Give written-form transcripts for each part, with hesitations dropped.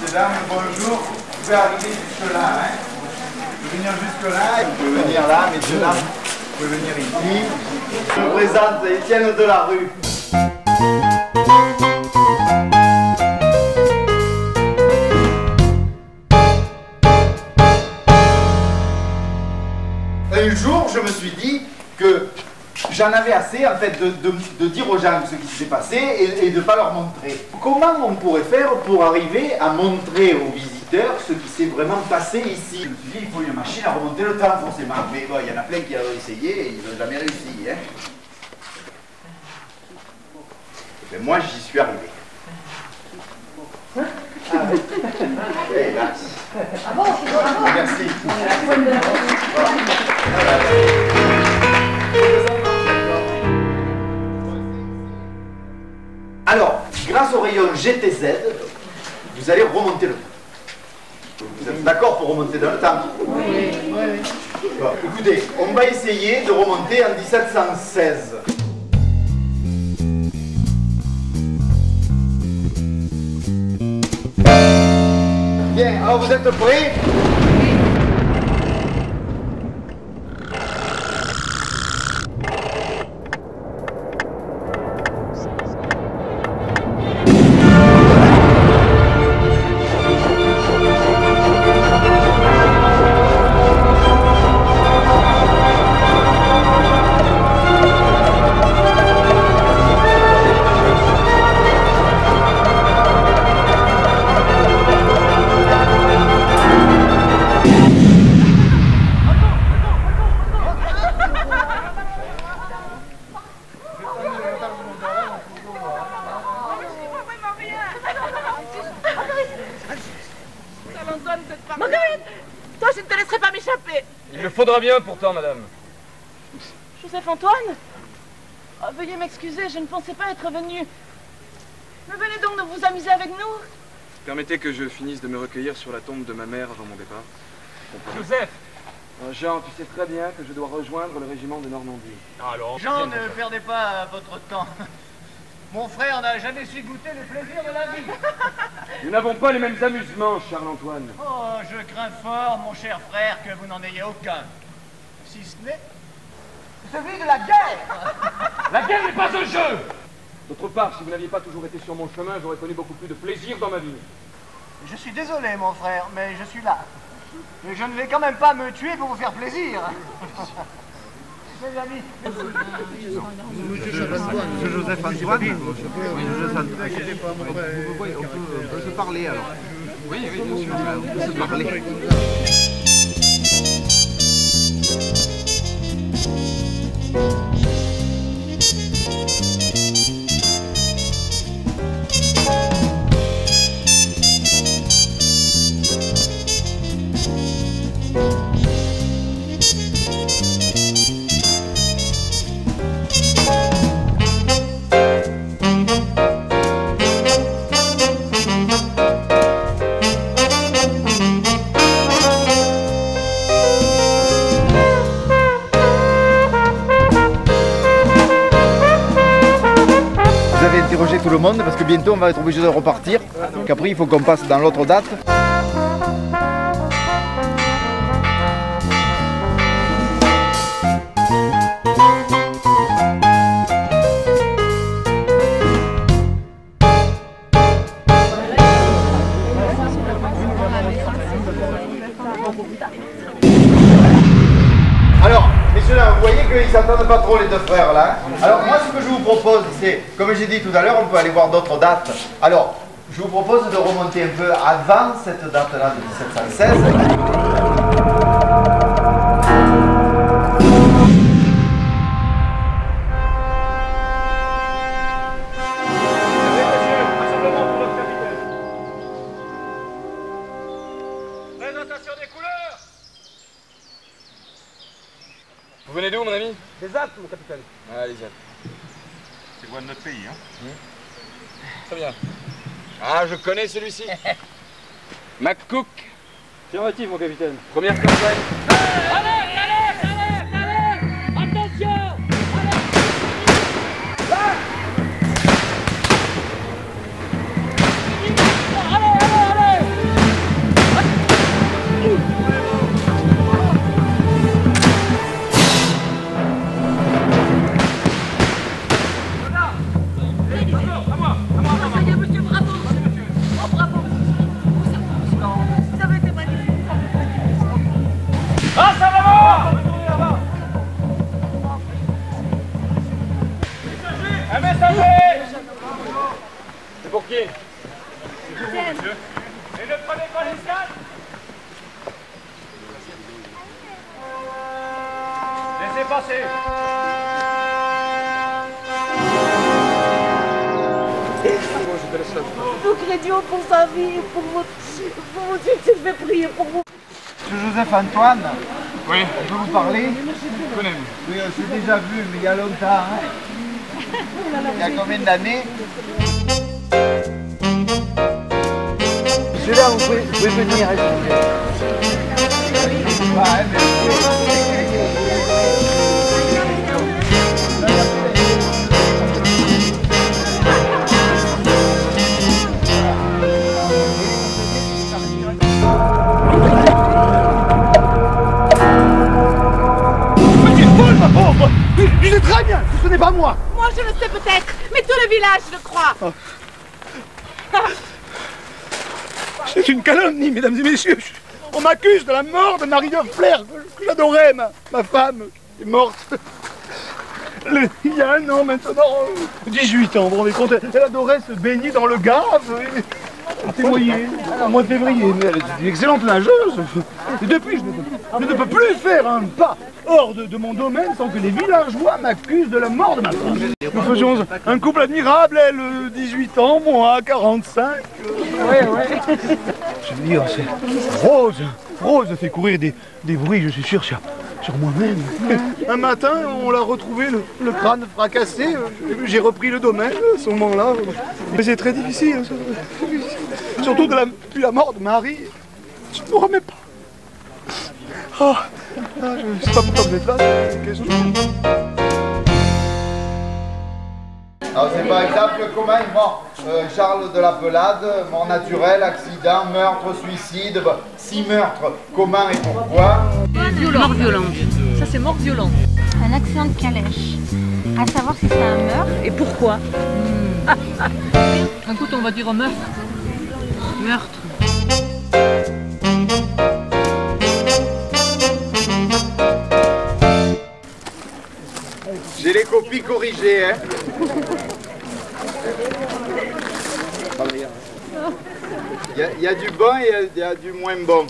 messieurs, dames, bonjour. Vous pouvez arriver jusque là, hein. Vous pouvez venir jusque là, vous pouvez venir là, messieurs, dames. Vous pouvez venir ici. Je me présente Étienne de la Rue. Un jour, je me suis dit que j'en avais assez en fait de dire aux gens ce qui s'est passé et de ne pas leur montrer. Comment on pourrait faire pour arriver à montrer aux visiteurs ce qui s'est vraiment passé ici? Je me suis dit, il faut une machine à remonter le temps forcément. Mais bon, il y en a plein qui ont essayé et ils n'ont jamais réussi. Hein. Et bien, moi, j'y suis arrivé. Hélas. Ah bon, Merci. Alors, grâce au rayon GTZ, vous allez remonter le temps. Vous êtes d'accord pour remonter dans le temps? Oui. Bon, écoutez, on va essayer de remonter en 1716. Bien, alors vous êtes prêts? Marguerite, toi, je ne te laisserai pas m'échapper. Il le faudra bien pourtant, madame. Joseph-Antoine, veuillez m'excuser, je ne pensais pas être venu. Mais venez donc de vous amuser avec nous. Permettez que je finisse de me recueillir sur la tombe de ma mère avant mon départ. Joseph! Jean, tu sais très bien que je dois rejoindre le régiment de Normandie. Alors, Jean, ne perdez pas votre temps. Mon frère n'a jamais su goûter le plaisir de la vie. Nous n'avons pas les mêmes amusements, Charles-Antoine. Oh, je crains fort, mon cher frère, que vous n'en ayez aucun. Si ce n'est celui de la guerre. la guerre n'est pas un jeu! D'autre part, si vous n'aviez pas toujours été sur mon chemin, j'aurais connu beaucoup plus de plaisir dans ma vie. Je suis désolé, mon frère, mais je suis là. Mais je ne vais quand même pas me tuer pour vous faire plaisir. Mes amis, Monsieur Joseph-Antoine, on peut se parler alors. Oui, bien sûr. On peut se parler. Interroger tout le monde parce que bientôt on va être obligé de repartir. Donc après il faut qu'on passe dans l'autre date. Alors, messieurs là, vous voyez qu'ils s'entendent pas trop les deux frères là. Alors moi ce que je vous propose c'est, comme j'ai dit tout à l'heure, on peut aller voir d'autres dates. Alors, je vous propose de remonter un peu avant cette date là de 1716. Vous venez d'où, mon ami? Des Alpes, mon capitaine. Ah, les Alpes. C'est loin de notre pays, hein. Très bien. Ah, je connais celui-ci. McCook. Affirmatif, mon capitaine. Première campagne. Attention! Allez! Un messager! C'est pour qui? C'est pour vous, monsieur. Et ne prenez pas les salles! Laissez passer! Nous crédions pour sa vie, pour votre succès, je vais prier pour vous. Monsieur Joseph Antoine, Oui, je peux vous parler? connais-vous. Oui, on s'est déjà vu, mais il y a longtemps. Hein? Il y a combien d'années? Monsieur là, vous pouvez venir. Je sais très bien que ce n'est pas moi. Moi, je le sais peut-être, mais tout le village le croit. C'est une calomnie, mesdames et messieurs. On m'accuse de la mort de Marie de Flers, que j'adorais, ma femme est morte. Il y a un an maintenant, 18 ans, vous vous rendez compte, elle adorait se baigner dans le Gave. Elle était mouillée au mois de février, mais elle est une excellente nageuse. Et depuis, je ne peux plus faire un pas hors de mon domaine sans que les villageois m'accusent de la mort de ma femme. Nous faisions un couple admirable, elle 18 ans, moi 45. Je veux dire, c'est Rose fait courir des bruits, je suis sûr, sur moi-même. Un matin, on l'a retrouvé, le crâne fracassé. J'ai repris le domaine à ce moment-là. Mais c'est très difficile. Surtout depuis la mort de Marie. Je ne me remets pas. Je ne sais pas pourquoi vous êtes là. Alors c'est par exemple comment est mort Charles de la Pelade, mort naturel, accident, meurtre, suicide, 6 meurtres, comment et pourquoi? Mort violente. Ça c'est mort violente. Un accident de calèche. À savoir si c'est un meurtre. Et pourquoi Écoute, on va dire meurtre. Meurtre. J'ai les copies corrigées, hein. Il y a du bon et il y a du moins bon.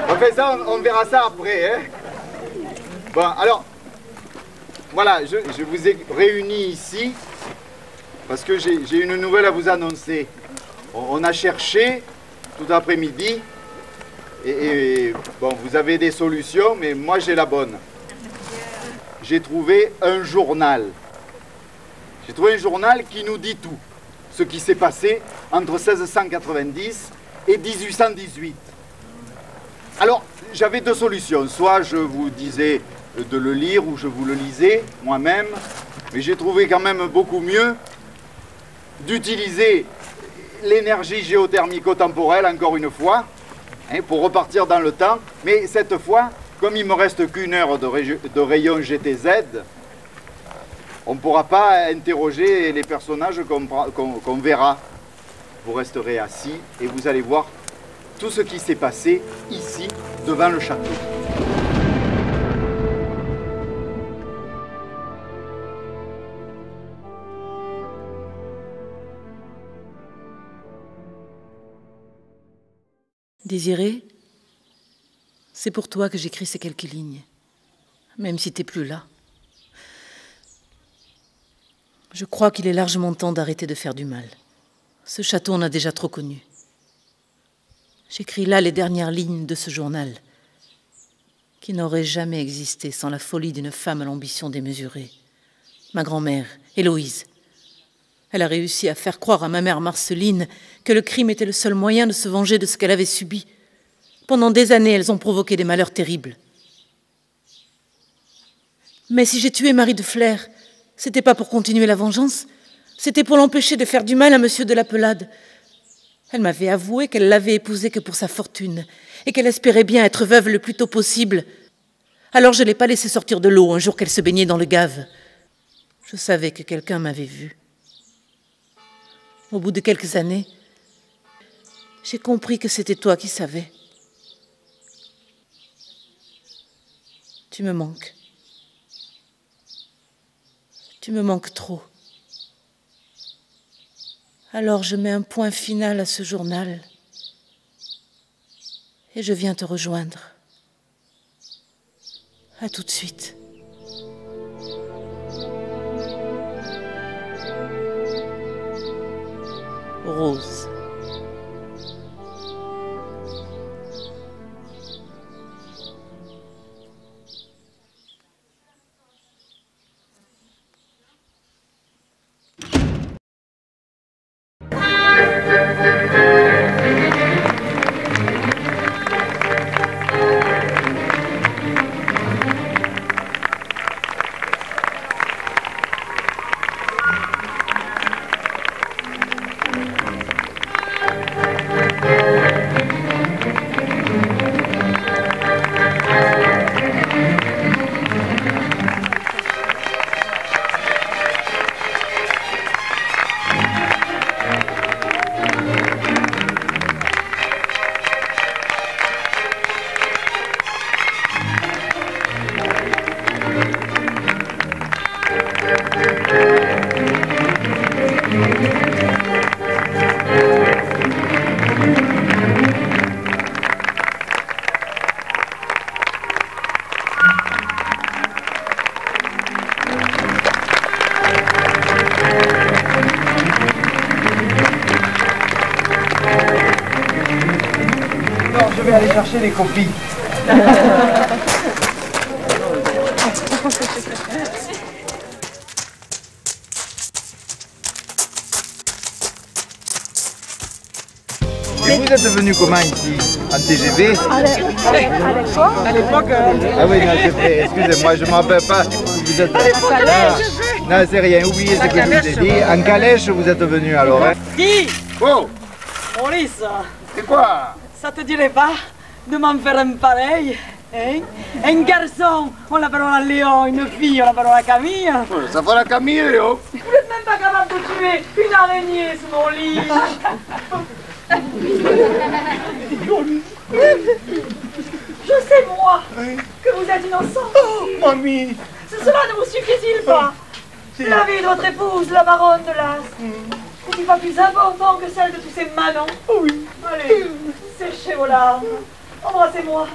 On fait ça, on verra ça après, hein. Bon, alors, voilà, je vous ai réunis ici parce que j'ai une nouvelle à vous annoncer. On a cherché tout l'après-midi et bon, vous avez des solutions, mais moi j'ai la bonne. J'ai trouvé un journal. J'ai trouvé un journal qui nous dit tout. Ce qui s'est passé entre 1690 et 1818. Alors, j'avais 2 solutions. Soit je vous disais de le lire ou je vous le lisais moi-même. Mais j'ai trouvé quand même beaucoup mieux d'utiliser l'énergie géothermico-temporelle, encore une fois, hein, pour repartir dans le temps. Mais cette fois, comme il me reste qu'1 heure de rayon GTZ, on ne pourra pas interroger les personnages qu'on verra. Vous resterez assis et vous allez voir tout ce qui s'est passé ici, devant le château. Désiré, c'est pour toi que j'écris ces quelques lignes, même si t'es plus là. Je crois qu'il est largement temps d'arrêter de faire du mal. Ce château on a déjà trop connu. J'écris là les dernières lignes de ce journal, qui n'aurait jamais existé sans la folie d'une femme à l'ambition démesurée. Ma grand-mère, Héloïse. Elle a réussi à faire croire à ma mère Marceline que le crime était le seul moyen de se venger de ce qu'elle avait subi. Pendant des années, elles ont provoqué des malheurs terribles. Mais si j'ai tué Marie de Flers, c'était pas pour continuer la vengeance, c'était pour l'empêcher de faire du mal à monsieur de la Pelade. Elle m'avait avoué qu'elle l'avait épousé que pour sa fortune et qu'elle espérait bien être veuve le plus tôt possible. Alors je ne l'ai pas laissée sortir de l'eau un jour qu'elle se baignait dans le Gave. Je savais que quelqu'un m'avait vue. Au bout de quelques années, j'ai compris que c'était toi qui savais. Tu me manques. Tu me manques trop. Alors je mets un point final à ce journal et je viens te rejoindre. À tout de suite. Rose. Je vais aller chercher les copies. Et vous êtes venu comment ici? En TGV? À l'époque. Ah oui, non, c'est vrai. Excusez-moi, je ne m'en rappelle pas. Vous êtes... Non, c'est rien. Oubliez ce que je vous ai dit. En calèche, vous êtes venu alors. Hein? Dis, Oh! Maurice, C'est quoi? ça te dirait pas de m'en faire un pareil, hein? Un garçon, on l'appellera Léon, une fille, on l'appellera Camille. Ça va la Camille, Léo. Vous n'êtes même pas capable de tuer une araignée sous mon lit. Je sais, moi, que vous êtes innocent. Oh, mamie. Cela ne vous suffit-il pas? La vie de votre épouse, la baronne de Las, n'est-il pas plus important que celle de tous ces manants? Oui. Allez, séchez vos larmes. Embrassez-moi.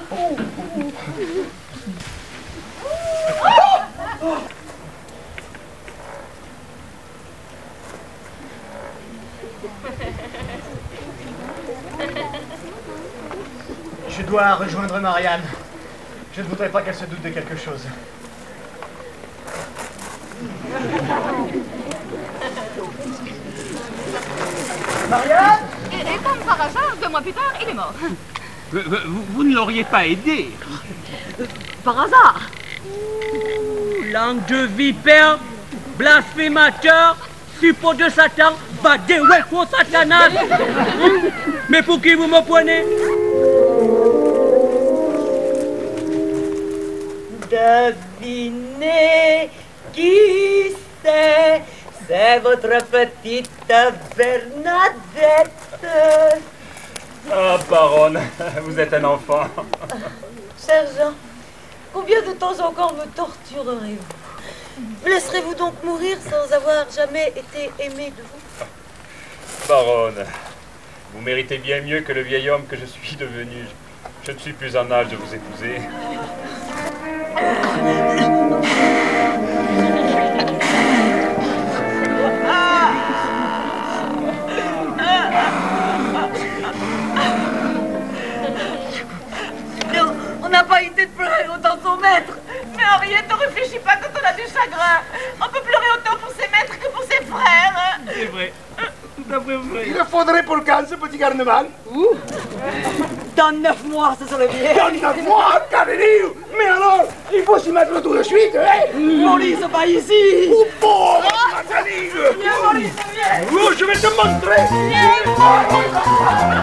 Je dois rejoindre Marianne. Je ne voudrais pas qu'elle se doute de quelque chose. Marianne? Et comme par hasard, 2 mois plus tard, il est mort. Vous ne l'auriez pas aidé. Par hasard. Langue de vipère, blasphémateur, suppôt de Satan, va déouer pour Satanas. Mais pour qui vous me prenez? Devinez qui c'est votre petite Bernadette. Ah, baronne, vous êtes un enfant. Sergent, combien de temps encore me torturerez-vous? Me laisserez-vous donc mourir sans avoir jamais été aimé de vous? Baronne, vous méritez bien mieux que le vieil homme que je suis devenu. Je ne suis plus en âge de vous épouser. On n'a pas idée de pleurer autant de son maître. Mais Henriette ne réfléchit pas quand on a du chagrin. On peut pleurer autant pour ses maîtres que pour ses frères. C'est vrai. Tout à fait vrai. Il le faudrait pour quand, ce petit carnaval? Dans 9 mois, ce serait bien. Dans 9 mois, carrément. Mais alors, il faut s'y mettre tout de suite, hein? Maurice, pas ici. Oh, pauvre Mathilde. Viens, Maurice, viens. Oh, je vais te montrer. Viens, Maurice.